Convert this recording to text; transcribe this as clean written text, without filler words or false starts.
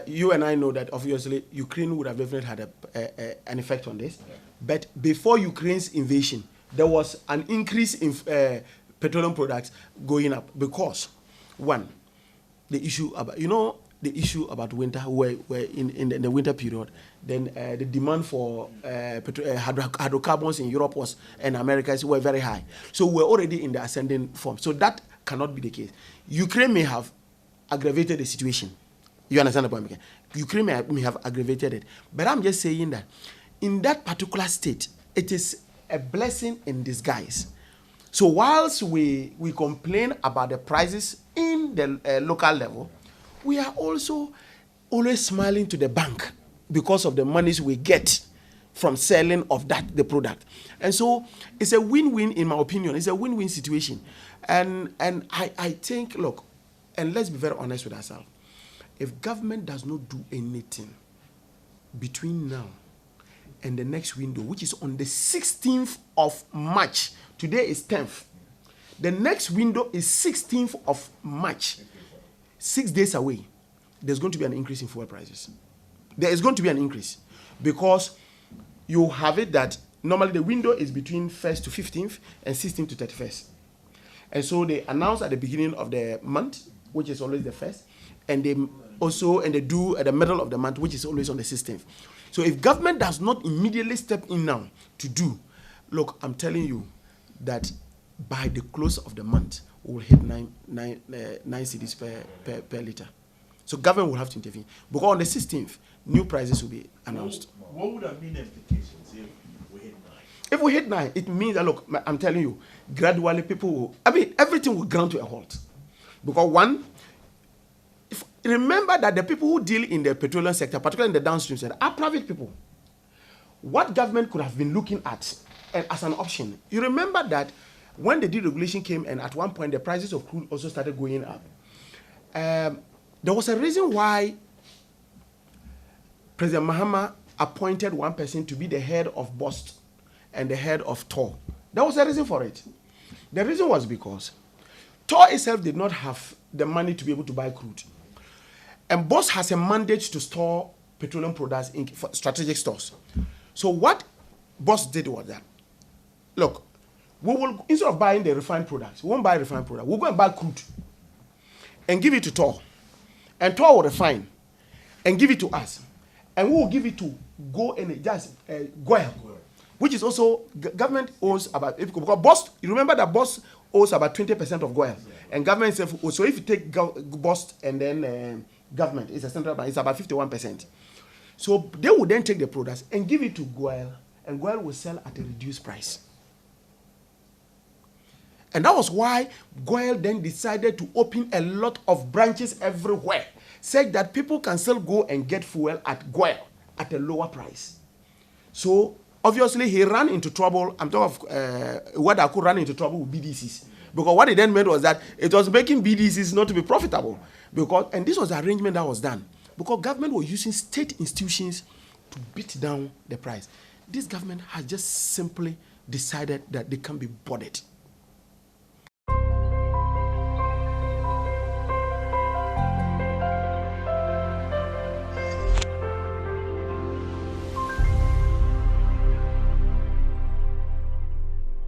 you and I know that obviously Ukraine would have definitely had an effect on this. Yeah. But before Ukraine's invasion, there was an increase in petroleum products going up because, one, the issue about, the issue about winter, where in the winter period, then the demand for hydrocarbons in Europe and America were very high. So we're already in the ascending form. So that cannot be the case. Ukraine may have aggravated the situation. You understand the point? Ukraine may have aggravated it. But I'm just saying that in that particular state, it is a blessing in disguise. So whilst we complain about the prices in the local level, we are also always smiling to the bank because of the monies we get from selling of the product. And so it's a win-win, in my opinion. It's a win-win situation. And I think, look, and let's be very honest with ourselves. If government does not do anything between now and the next window, which is on the 16th of March, today is 10th. The next window is 16th of March. 6 days away, there's going to be an increase in fuel prices. There is going to be an increase because you have it that normally the window is between 1st to 15th and 16th to 31st. And so they announce at the beginning of the month, which is always the 1st, and they do at the middle of the month, which is always on the 16th. So if government does not immediately step in now to do, look, I'm telling you that by the close of the month, we will hit 9 cedis per liter. So government will have to intervene. Because on the 16th, new prices will be announced. What would have been the implications if we hit 9? If we hit 9, it means that, look, I'm telling you, gradually everything will ground to a halt. Because one, remember that the people who deal in the petroleum sector, particularly in the downstream sector, are private people. What government could have been looking at as an option, you remember that when the deregulation came and at one point the prices of crude also started going up, there was a reason why President Mahama appointed one person to be the head of BOST and the head of TOR. There was a reason for it. The reason was because TOR itself did not have the money to be able to buy crude. And BOST has a mandate to store petroleum products in strategic stores. So what BOST did was that, look, we will, instead of buying the refined products, we won't buy refined products. We'll go and buy crude and give it to TOR. And TOR will refine and give it to us. And we will give it to GOIL, which is also, government owns about, because BOST, you remember that BOST owns about 20% of GOIL. And government itself, so if you take BOST and then government, it's a central bank, it's about 51%. So they will then take the products and give it to GOIL, and GOIL will sell at a reduced price. And that was why GOIL then decided to open a lot of branches everywhere, said that people can still go and get fuel at GOIL at a lower price. So obviously he ran into trouble. I'm talking of what I could run into trouble with BDCs. Because what it then meant was that it was making BDCs not to be profitable. And this was the arrangement that was done. Because government was using state institutions to beat down the price. This government has just simply decided that they can't be bothered.